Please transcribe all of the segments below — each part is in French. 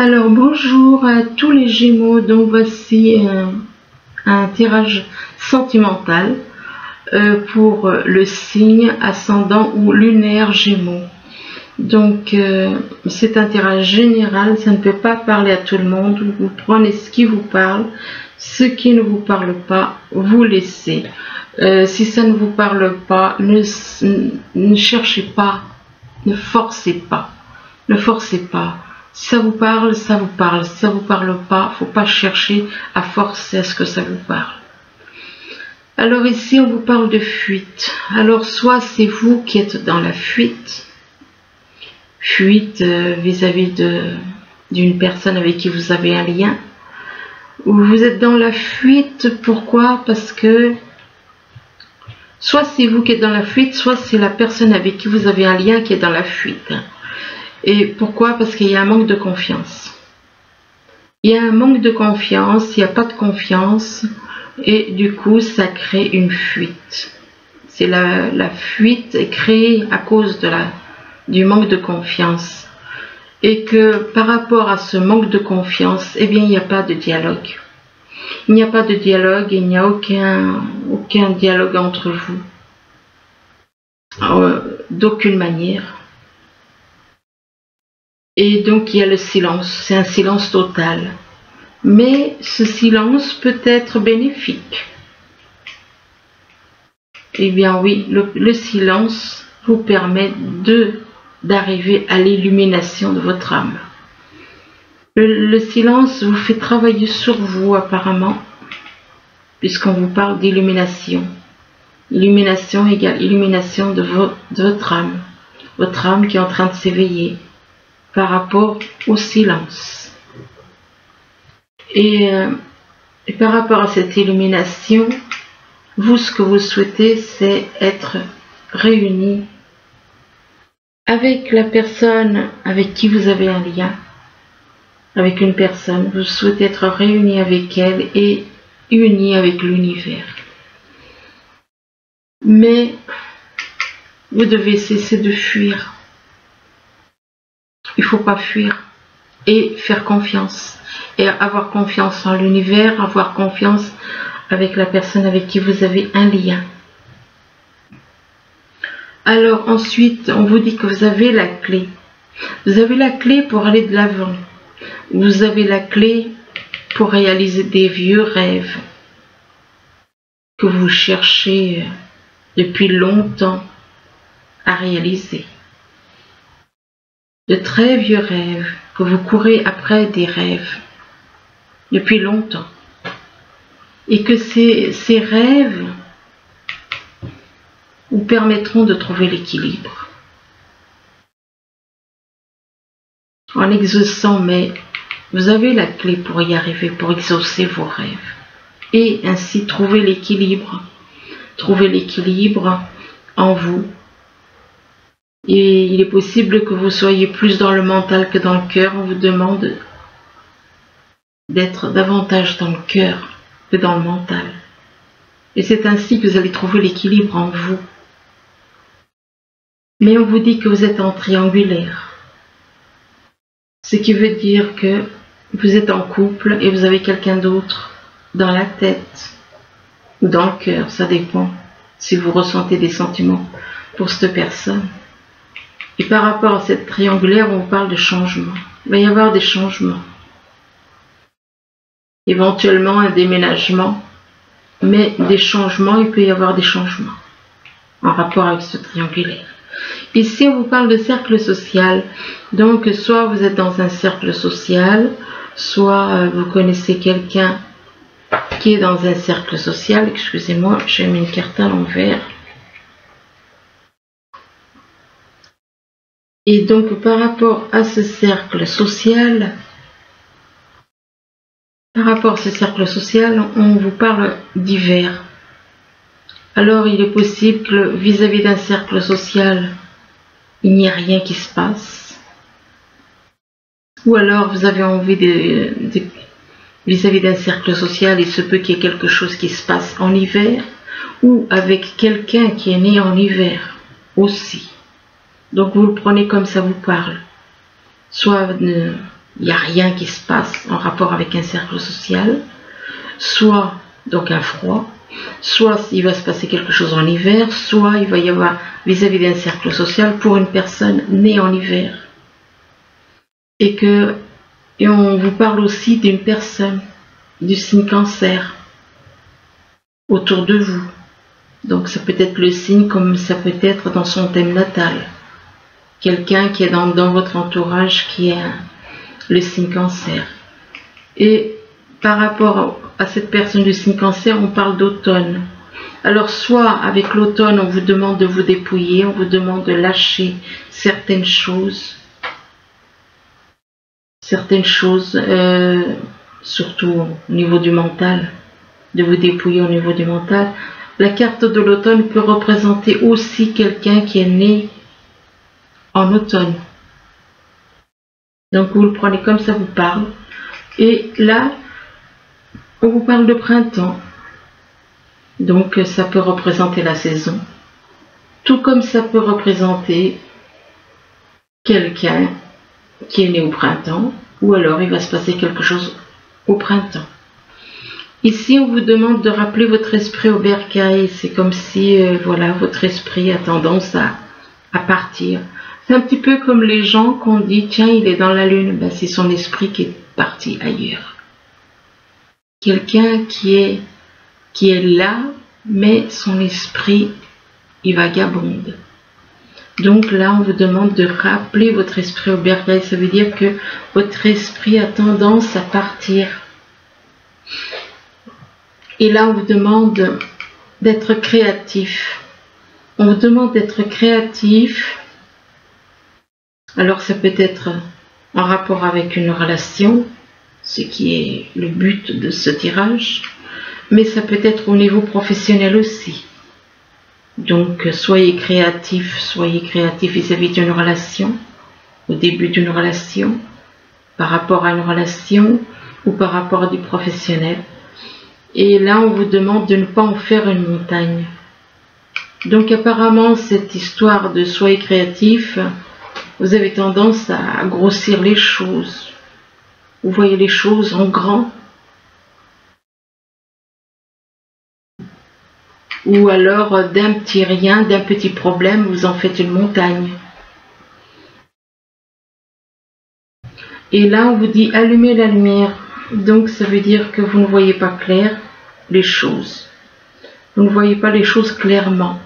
Alors bonjour à tous les Gémeaux, donc voici un tirage sentimental pour le signe ascendant ou lunaire Gémeaux. Donc c'est un tirage général, ça ne peut pas parler à tout le monde, vous prenez ce qui vous parle, ce qui ne vous parle pas, vous laissez. Si ça ne vous parle pas, ne cherchez pas, ne forcez pas, ne forcez pas. Si ça vous parle, ça vous parle. Si ça vous parle pas, faut pas chercher à forcer à ce que ça vous parle. Alors ici, on vous parle de fuite. Alors soit c'est vous qui êtes dans la fuite vis-à-vis d'une personne avec qui vous avez un lien, ou vous êtes dans la fuite. Pourquoi? Parce que soit c'est vous qui êtes dans la fuite, soit c'est la personne avec qui vous avez un lien qui est dans la fuite. Et pourquoi? Parce qu'il y a un manque de confiance. Il y a un manque de confiance, il n'y a pas de confiance, et du coup, ça crée une fuite. C'est la fuite est créée à cause du manque de confiance. Et que par rapport à ce manque de confiance, eh bien, il n'y a pas de dialogue. Il n'y a pas de dialogue, il n'y a aucun dialogue entre vous. D'aucune manière. Et donc il y a le silence, c'est un silence total. Mais ce silence peut être bénéfique. Eh bien oui, le silence vous permet d'arriver à l'illumination de votre âme. Le silence vous fait travailler sur vous apparemment, puisqu'on vous parle d'illumination. Illumination égale illumination de votre âme. Votre âme qui est en train de s'éveiller par rapport au silence. Et par rapport à cette illumination, vous, ce que vous souhaitez, c'est être réunis avec la personne avec qui vous avez un lien, avec une personne. Vous souhaitez être réunis avec elle et unis avec l'univers. Mais vous devez cesser de fuir. Il ne faut pas fuir et faire confiance. Et avoir confiance en l'univers, avoir confiance avec la personne avec qui vous avez un lien. Alors ensuite, on vous dit que vous avez la clé. Vous avez la clé pour aller de l'avant. Vous avez la clé pour réaliser des vieux rêves que vous cherchez depuis longtemps à réaliser. De très vieux rêves, que vous courez après des rêves depuis longtemps. Et que ces rêves vous permettront de trouver l'équilibre. En exaucant, mais vous avez la clé pour y arriver, pour exaucer vos rêves. Et ainsi trouver l'équilibre. Trouver l'équilibre en vous. Et il est possible que vous soyez plus dans le mental que dans le cœur. On vous demande d'être davantage dans le cœur que dans le mental. Et c'est ainsi que vous allez trouver l'équilibre en vous. Mais on vous dit que vous êtes en triangulaire. Ce qui veut dire que vous êtes en couple et vous avez quelqu'un d'autre dans la tête ou dans le cœur, ça dépend si vous ressentez des sentiments pour cette personne. Et par rapport à cette triangulaire, on parle de changement. Il va y avoir des changements. Éventuellement un déménagement, mais des changements, il peut y avoir des changements en rapport avec ce triangulaire. Ici, on vous parle de cercle social. Donc, soit vous êtes dans un cercle social, soit vous connaissez quelqu'un qui est dans un cercle social. Excusez-moi, j'ai mis une carte à l'envers. Et donc, par rapport à ce cercle social, on vous parle d'hiver. Alors, il est possible que vis-à-vis d'un cercle social, il n'y ait rien qui se passe. Ou alors, vous avez envie vis-à-vis d'un cercle social, il se peut qu'il y ait quelque chose qui se passe en hiver, ou avec quelqu'un qui est né en hiver aussi. Donc vous le prenez comme ça vous parle. Soit il n'y a rien qui se passe en rapport avec un cercle social, soit donc un froid, soit il va se passer quelque chose en hiver, soit il va y avoir vis-à-vis d'un cercle social pour une personne née en hiver. Et on vous parle aussi d'une personne du signe Cancer autour de vous. Donc ça peut être le signe comme ça peut être dans son thème natal. Quelqu'un qui est dans votre entourage qui est le signe Cancer. Et par rapport à cette personne du signe Cancer, on parle d'automne. Alors soit avec l'automne, on vous demande de vous dépouiller, on vous demande de lâcher certaines choses, surtout au niveau du mental, de vous dépouiller au niveau du mental. La carte de l'automne peut représenter aussi quelqu'un qui est né en automne. Donc vous le prenez comme ça vous parle. Et là, on vous parle de printemps. Donc ça peut représenter la saison. Tout comme ça peut représenter quelqu'un qui est né au printemps, ou alors il va se passer quelque chose au printemps. Ici, on vous demande de rappeler votre esprit au bercail. C'est comme si, voilà, votre esprit a tendance à partir. C'est un petit peu comme les gens qu'on dit, tiens, il est dans la lune. Ben, c'est son esprit qui est parti ailleurs. Quelqu'un qui est là, mais son esprit, il vagabonde. Donc là, on vous demande de rappeler votre esprit au bercail. Ça veut dire que votre esprit a tendance à partir. Et là, on vous demande d'être créatif. On vous demande d'être créatif. Alors, ça peut être en rapport avec une relation, ce qui est le but de ce tirage, mais ça peut être au niveau professionnel aussi. Donc, soyez créatif vis-à-vis d'une relation, au début d'une relation, par rapport à une relation ou par rapport à du professionnel. Et là, on vous demande de ne pas en faire une montagne. Donc apparemment, cette histoire de soyez créatif, vous avez tendance à grossir les choses. Vous voyez les choses en grand. Ou alors d'un petit rien, d'un petit problème, vous en faites une montagne. Et là, on vous dit allumez la lumière. Donc ça veut dire que vous ne voyez pas clair les choses. Vous ne voyez pas les choses clairement.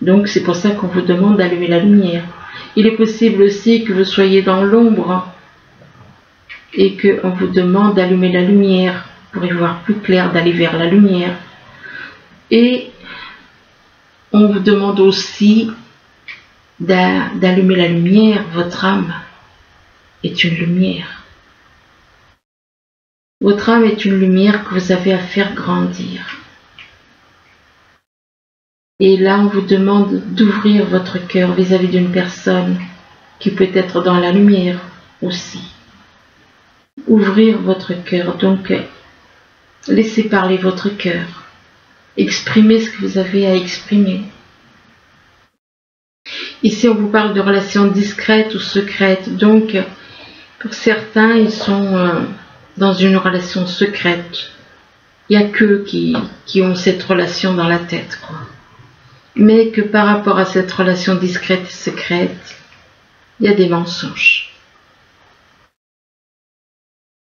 Donc c'est pour ça qu'on vous demande d'allumer la lumière. Il est possible aussi que vous soyez dans l'ombre et qu'on vous demande d'allumer la lumière pour y voir plus clair, d'aller vers la lumière. Et on vous demande aussi d'allumer la lumière. Votre âme est une lumière. Votre âme est une lumière que vous avez à faire grandir. Et là, on vous demande d'ouvrir votre cœur vis-à-vis d'une personne qui peut être dans la lumière aussi. Ouvrir votre cœur, donc laissez parler votre cœur. Exprimez ce que vous avez à exprimer. Ici, on vous parle de relations discrètes ou secrètes. Donc, pour certains, ils sont dans une relation secrète. Il n'y a qu'eux qui ont cette relation dans la tête, quoi. Mais que par rapport à cette relation discrète et secrète, il y a des mensonges.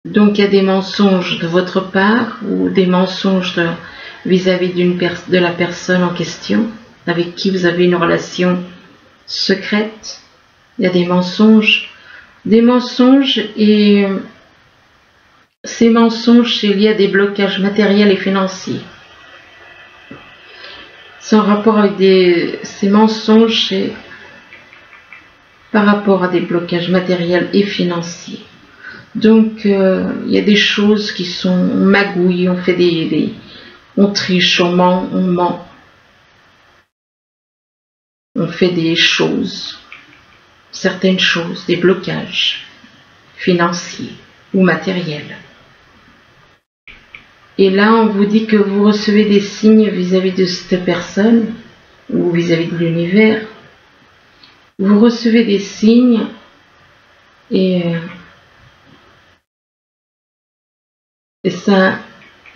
Donc il y a des mensonges de votre part ou des mensonges vis-à-vis de la personne en question avec qui vous avez une relation secrète. Il y a des mensonges et ces mensonges, il y a des blocages matériels et financiers. C'est en rapport avec ces mensonges par rapport à des blocages matériels et financiers. Donc, il y a des choses qui sont magouilles, on fait on triche, on ment. On fait des choses, certaines choses, des blocages financiers ou matériels. Et là, on vous dit que vous recevez des signes vis-à-vis de cette personne ou vis-à-vis de l'univers. Vous recevez des signes et Et ça,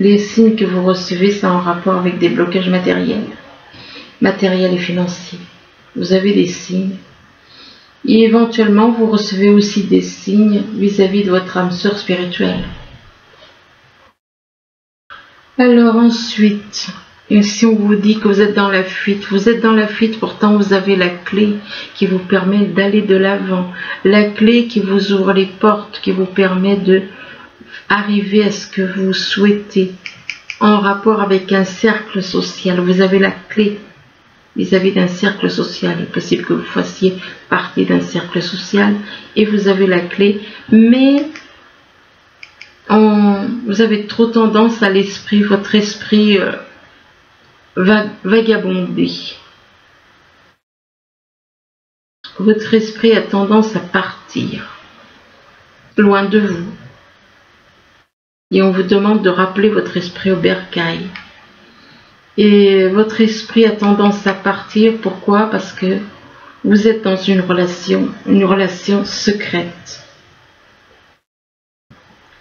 les signes que vous recevez, c'est en rapport avec des blocages matériels et financiers. Vous avez des signes. Et éventuellement, vous recevez aussi des signes vis-à-vis de votre âme sœur spirituelle. Alors ensuite, et si on vous dit que vous êtes dans la fuite, pourtant vous avez la clé qui vous permet d'aller de l'avant, la clé qui vous ouvre les portes, qui vous permet de arriver à ce que vous souhaitez, en rapport avec un cercle social. Vous avez la clé vis-à-vis d'un cercle social. Il est possible que vous fassiez partie d'un cercle social et vous avez la clé, mais vous avez trop tendance à l'esprit, votre esprit vagabonder. Votre esprit a tendance à partir loin de vous. Et on vous demande de rappeler votre esprit au bercail. Et votre esprit a tendance à partir. Pourquoi? Parce que vous êtes dans une relation secrète.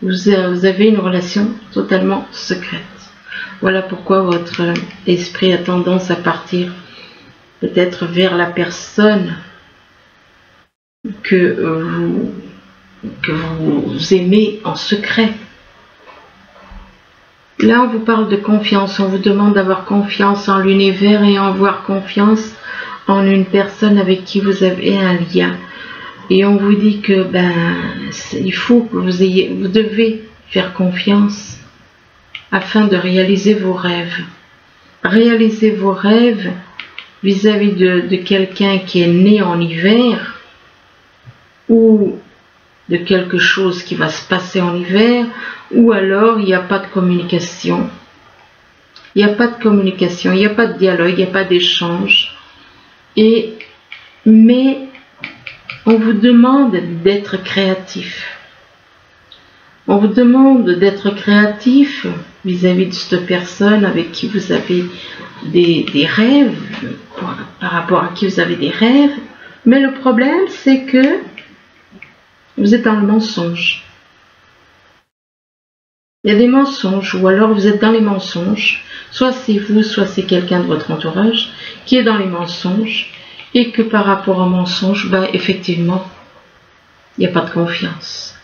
Vous avez une relation totalement secrète. Voilà pourquoi votre esprit a tendance à partir peut-être vers la personne que vous aimez en secret. Là, on vous parle de confiance, on vous demande d'avoir confiance en l'univers et en avoir confiance en une personne avec qui vous avez un lien. Et on vous dit que il faut que vous devez faire confiance afin de réaliser vos rêves. Réaliser vos rêves vis-à-vis de quelqu'un qui est né en hiver ou de quelque chose qui va se passer en hiver, ou alors il n'y a pas de communication. Il n'y a pas de communication, il n'y a pas de dialogue, il n'y a pas d'échange. Mais on vous demande d'être créatif. On vous demande d'être créatif vis-à-vis de cette personne avec qui vous avez des rêves, par rapport à qui vous avez des rêves. Mais le problème, c'est que vous êtes dans le mensonge. Il y a des mensonges, ou alors vous êtes dans les mensonges. Soit c'est vous, soit c'est quelqu'un de votre entourage qui est dans les mensonges, et que par rapport aux mensonges, effectivement, il n'y a pas de confiance.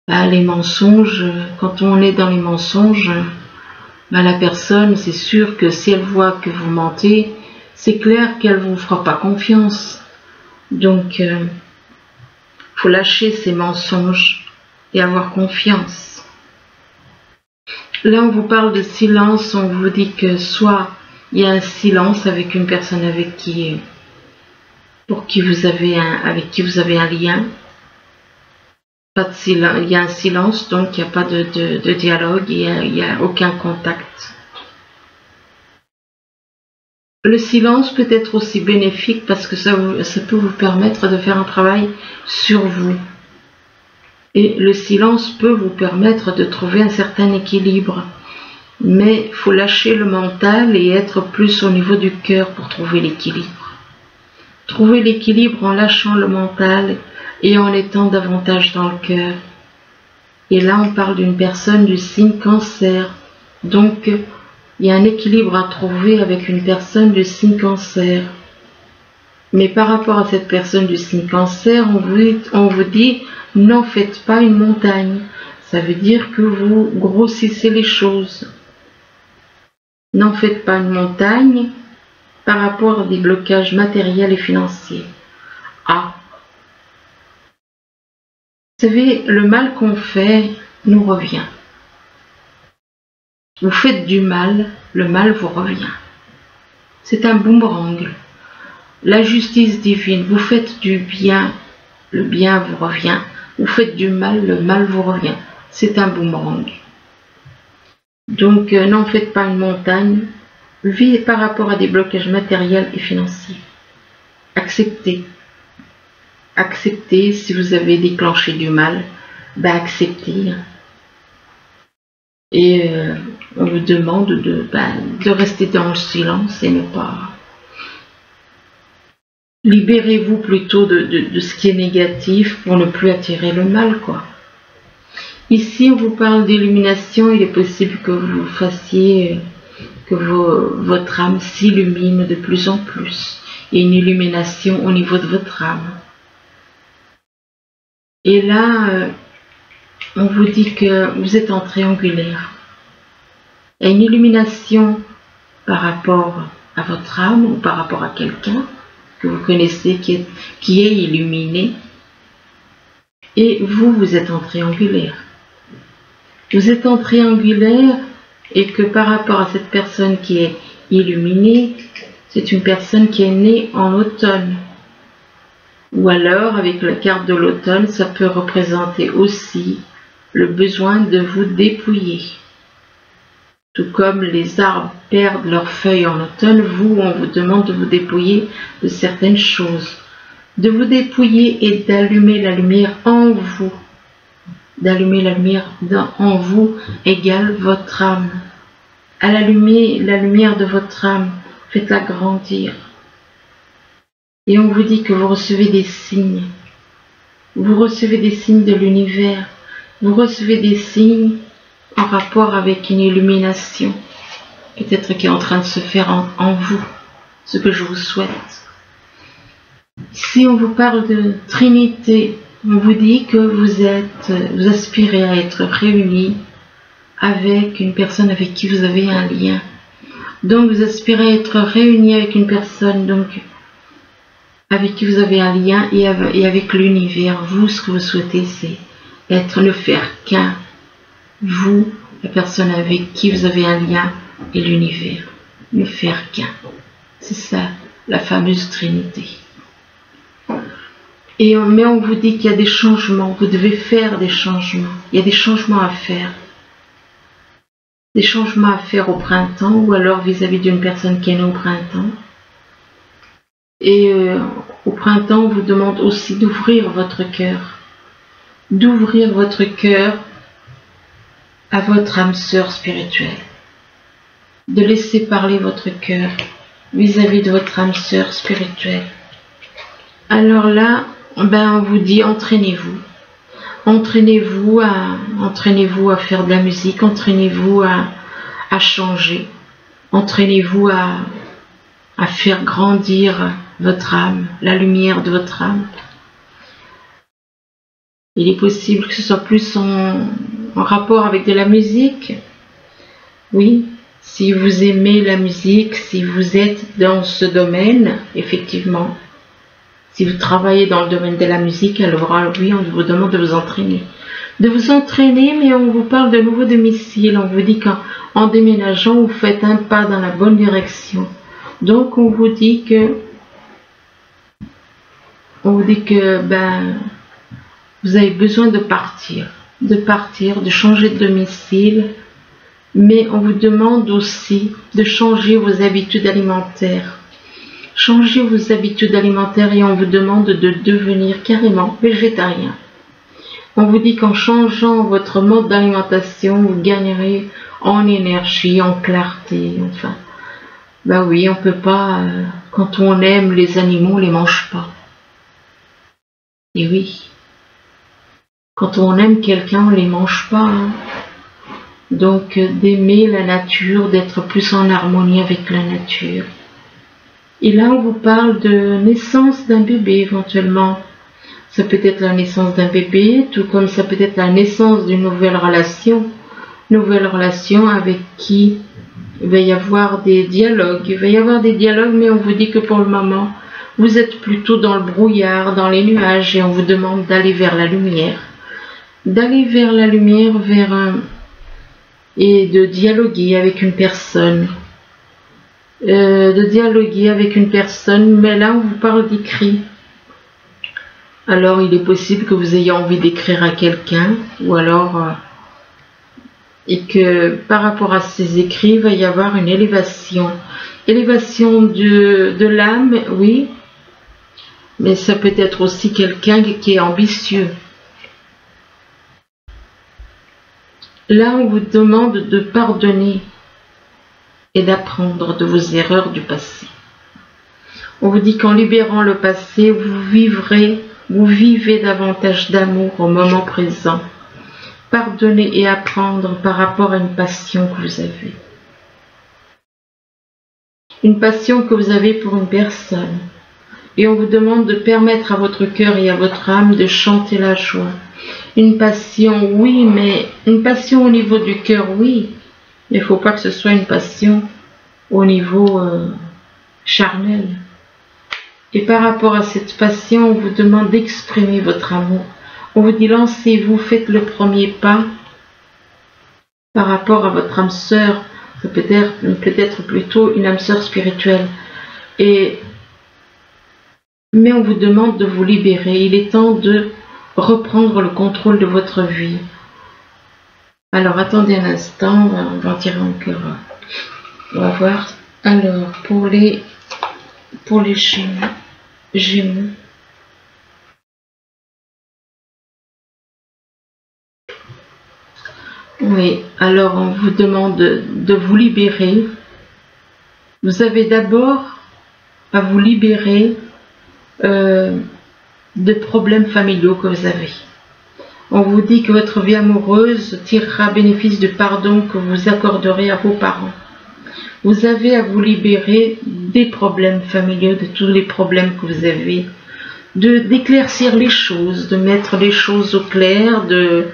Les mensonges, quand on est dans les mensonges, la personne, c'est sûr que si elle voit que vous mentez, c'est clair qu'elle ne vous fera pas confiance. Donc, faut lâcher ces mensonges et avoir confiance. Là, on vous parle de silence, on vous dit que soit il y a un silence avec une personne avec qui vous avez un lien. Pas de silence, il y a un silence, donc il n'y a pas de dialogue, il n'y a aucun contact. Le silence peut être aussi bénéfique parce que ça peut vous permettre de faire un travail sur vous. Et le silence peut vous permettre de trouver un certain équilibre. Mais il faut lâcher le mental et être plus au niveau du cœur pour trouver l'équilibre. Trouver l'équilibre en lâchant le mental et en étant davantage dans le cœur. Et là, on parle d'une personne du signe Cancer. Donc, il y a un équilibre à trouver avec une personne du signe Cancer. Mais par rapport à cette personne du signe Cancer, on vous dit, n'en faites pas une montagne. Ça veut dire que vous grossissez les choses. N'en faites pas une montagne par rapport à des blocages matériels et financiers. Vous savez, le mal qu'on fait nous revient. Vous faites du mal, le mal vous revient. C'est un boomerang. La justice divine, vous faites du bien, le bien vous revient. Vous faites du mal, le mal vous revient. C'est un boomerang. Donc, n'en faites pas une montagne. Vivez par rapport à des blocages matériels et financiers. Acceptez. Acceptez si vous avez déclenché du mal. Acceptez. Et on vous demande de rester dans le silence et ne pas... Libérez-vous plutôt de ce qui est négatif pour ne plus attirer le mal, quoi. Ici, on vous parle d'illumination. Il est possible que vous fassiez, que votre âme s'illumine de plus en plus. Il y a une illumination au niveau de votre âme. Et là, on vous dit que vous êtes en triangulaire. Il y a une illumination par rapport à votre âme ou par rapport à quelqu'un que vous connaissez qui est illuminé. Et vous, vous êtes en triangulaire. Vous êtes en triangulaire et que par rapport à cette personne qui est illuminée, c'est une personne qui est née en automne. Ou alors, avec la carte de l'automne, ça peut représenter aussi le besoin de vous dépouiller. Tout comme les arbres perdent leurs feuilles en automne, vous, on vous demande de vous dépouiller de certaines choses. De vous dépouiller et d'allumer la lumière en vous. D'allumer la lumière en vous égale votre âme. À la lumière de votre âme, faites-la grandir. Et on vous dit que vous recevez des signes. Vous recevez des signes de l'univers. Vous recevez des signes en rapport avec une illumination. Peut-être qui est en train de se faire en vous. Ce que je vous souhaite. Si on vous parle de Trinité, on vous dit que vous aspirez à être réunis avec une personne avec qui vous avez un lien. Donc vous aspirez à être réunis avec une personne donc avec qui vous avez un lien et avec l'univers. Vous, ce que vous souhaitez, c'est ne faire qu'un. Vous, la personne avec qui vous avez un lien et l'univers. Ne faire qu'un. C'est ça, la fameuse Trinité. Mais on vous dit qu'il y a des changements, vous devez faire des changements. Il y a des changements à faire. Des changements à faire au printemps ou alors vis-à-vis d'une personne qui est née au printemps. Et au printemps, on vous demande aussi d'ouvrir votre cœur. D'ouvrir votre cœur à votre âme sœur spirituelle. De laisser parler votre cœur vis-à-vis de votre âme sœur spirituelle. Alors là, on vous dit entraînez-vous. Entraînez-vous à faire de la musique, entraînez-vous à changer, entraînez-vous à faire grandir votre âme, la lumière de votre âme. Il est possible que ce soit plus en rapport avec de la musique. Oui, si vous aimez la musique, si vous êtes dans ce domaine, effectivement. Si vous travaillez dans le domaine de la musique, alors oui, on vous demande de vous entraîner. De vous entraîner, mais on vous parle de nouveau domicile. On vous dit qu'en déménageant, vous faites un pas dans la bonne direction. Donc, on vous dit que vous avez besoin de partir, de changer de domicile. Mais on vous demande aussi de changer vos habitudes alimentaires. Changez vos habitudes alimentaires et on vous demande de devenir carrément végétarien. On vous dit qu'en changeant votre mode d'alimentation, vous gagnerez en énergie, en clarté, enfin. Oui, on peut pas, quand on aime les animaux, on les mange pas. Et oui, quand on aime quelqu'un, on les mange pas. Hein. Donc, d'aimer la nature, d'être plus en harmonie avec la nature. Et là, on vous parle de naissance d'un bébé éventuellement. Ça peut être la naissance d'un bébé, tout comme ça peut être la naissance d'une nouvelle relation. Nouvelle relation avec qui il va y avoir des dialogues. Il va y avoir des dialogues, mais on vous dit que pour le moment, vous êtes plutôt dans le brouillard, dans les nuages, et on vous demande d'aller vers la lumière. D'aller vers la lumière, et de dialoguer avec une personne. De dialoguer avec une personne, mais là on vous parle d'écrit. Alors il est possible que vous ayez envie d'écrire à quelqu'un, ou alors et que par rapport à ces écrits, il va y avoir une élévation. Élévation de l'âme, oui, mais ça peut être aussi quelqu'un qui est ambitieux. Là on vous demande de pardonner et d'apprendre de vos erreurs du passé. On vous dit qu'en libérant le passé, vous vivez davantage d'amour au moment présent. pardonner et apprendre par rapport à une passion que vous avez. Une passion que vous avez pour une personne. Et on vous demande de permettre à votre cœur et à votre âme de chanter la joie. Une passion, oui, mais une passion au niveau du cœur, oui. Il ne faut pas que ce soit une passion au niveau charnel. Et par rapport à cette passion, on vous demande d'exprimer votre amour. On vous dit, lancez-vous, faites le premier pas par rapport à votre âme sœur. Ça peut être plutôt une âme sœur spirituelle. Mais on vous demande de vous libérer. Il est temps de reprendre le contrôle de votre vie. Alors, attendez un instant, on va en tirer encore. On va voir. Alors, pour les Gémeaux. Oui, alors on vous demande de vous libérer. Vous avez d'abord à vous libérer de problèmes familiaux que vous avez. On vous dit que votre vie amoureuse tirera bénéfice du pardon que vous accorderez à vos parents. Vous avez à vous libérer des problèmes familiaux, de tous les problèmes que vous avez, d'éclaircir les choses, de mettre les choses au clair, de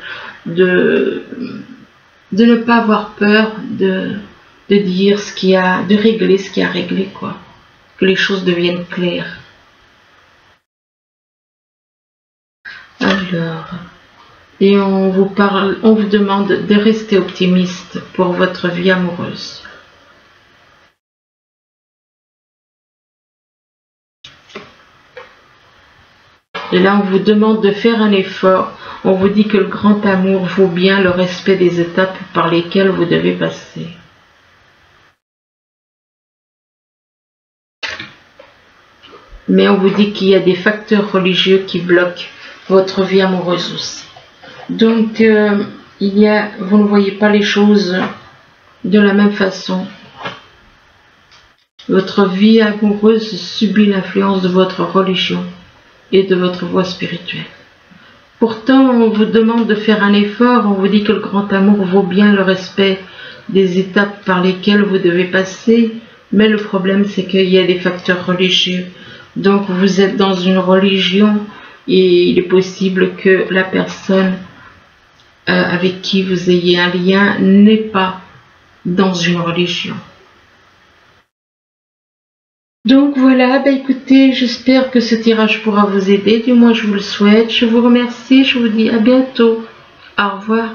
ne pas avoir peur de dire ce qu'il y a, de régler ce qu'il y a à régler, quoi. Que les choses deviennent claires. Alors, et on vous demande de rester optimiste pour votre vie amoureuse. Et là, on vous demande de faire un effort. On vous dit que le grand amour vaut bien le respect des étapes par lesquelles vous devez passer. Mais on vous dit qu'il y a des facteurs religieux qui bloquent votre vie amoureuse aussi. Donc, vous ne voyez pas les choses de la même façon. Votre vie amoureuse subit l'influence de votre religion et de votre voie spirituelle. Pourtant, on vous demande de faire un effort, on vous dit que le grand amour vaut bien le respect des étapes par lesquelles vous devez passer, mais le problème c'est qu'il y a des facteurs religieux. Donc vous êtes dans une religion et il est possible que la personne avec qui vous ayez un lien n'est pas dans une religion. Donc voilà, écoutez, j'espère que ce tirage pourra vous aider, du moins je vous le souhaite. Je vous remercie, je vous dis à bientôt. Au revoir.